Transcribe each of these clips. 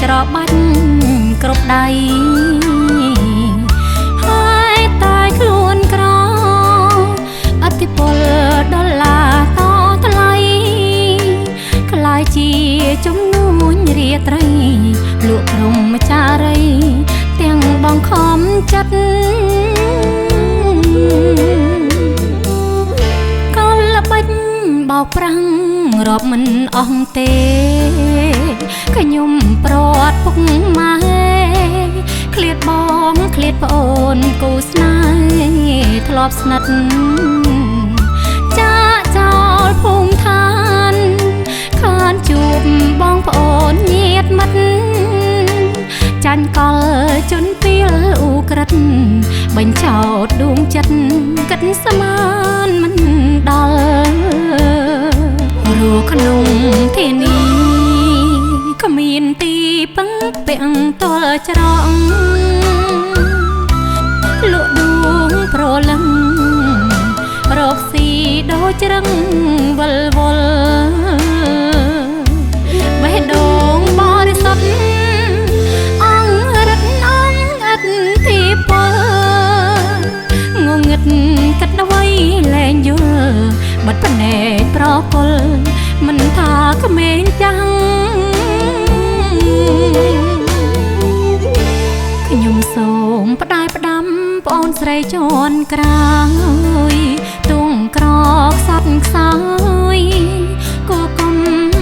ច្របាច់គ្រប់ដៃហើយតែខ្លួនក្រអធិពលដុល្លារតថ្លៃខ្លាយជាជំនួញរាត្រីលក់ព្រំចារីទាំងបងខំចិត្តកលល្បិចបោកប្រាំងរាប់មិនអស់ទេខ្ញុំប្រត់ពុកម៉ែឃ្លាតបងឃ្លាតប្អូនគូស្នេហ៍ធ្លាប់ស្និទ្ធចាក់ចោលភូមិឋានខានជួបបងប្អូនញាតិមិត្តចាញ់កលជន់ពីលអ៊ូក្រិតបញ្ចោតដួងចិត្តគិតស្មានមិនដល់រੂក្នុងធានីគ្មានទីពឹងពាក់តលច្រងលក់ដួងប្រលឹងរកស៊ីដូចជ្រឹងវល់វល់បេះដូងបរិសុទ្ធអង្រិតអង្អិតទីពលងងឹតគិតអ្វីលែងយល់បិទភ្នែកប្រគល់មិនថាក្មេងចាំងខ្ញុំសូមផ្ដាយផ្ដាំប្អូនស្រីជន់ក្រោយទុំក្រកសត់ខ្សោយគួកុំ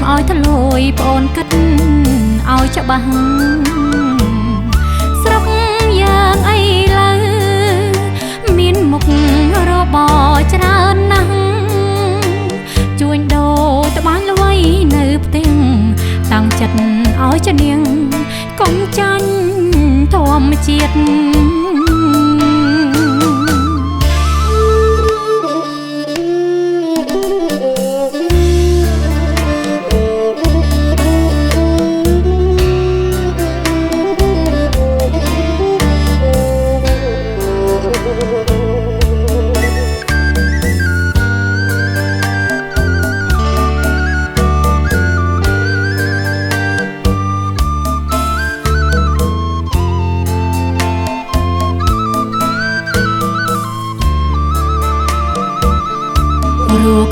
ឲ្យធ្លួយប្អូនគិតឲ្យច្បាស់ស្រុកយ៉ាងអីឡើយមានមុខរបរច្រើនណាស់ជួញដូរត្បាញល្វីនៅផ្ទះតាំងចិត្តឲ្យចនាងកុំចាញ់ធម្មជាតិ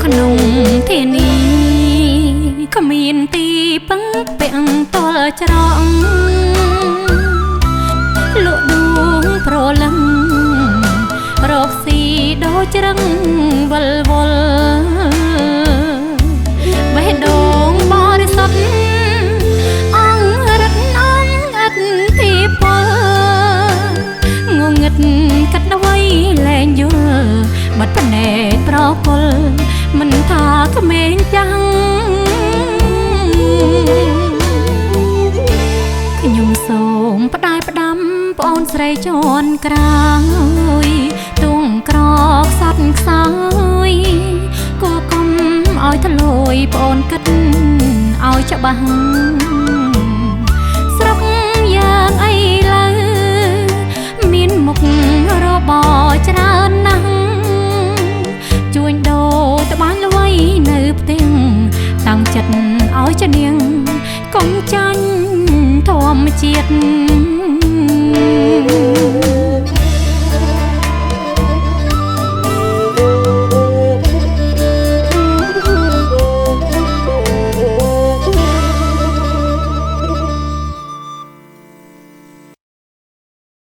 ក្នុងធានីគ្មានទីពឹងពាក់តលច្រងលក់ដួងប្រលឹងរកស៊ីដូចជ្រឹងវល់វល់បេះដូងបរិសុទ្ធអង្រិតអង្អិតទីពលងងឹតគិតអ្វីលែងយល់បិទភ្នែកប្រគល់មិនថាក្មេងចាំងខ្ញុំសូមផ្ដាយផ្ដាំប្អូនស្រីជន់ក្រោយទុំក្រកសត់ខ្សោយគួកុំឲ្យធ្លួយប្អូនគិតឲ្យច្បាស់ស្រុកយ៉ាងអីឡើយមានមុខរបរច្រើនណាស់ជួញដូរត្បាញល្វីនៅផ្ទះតាំងចិត្តឲ្យចនាងកុំចាញ់ធម្មជាតិ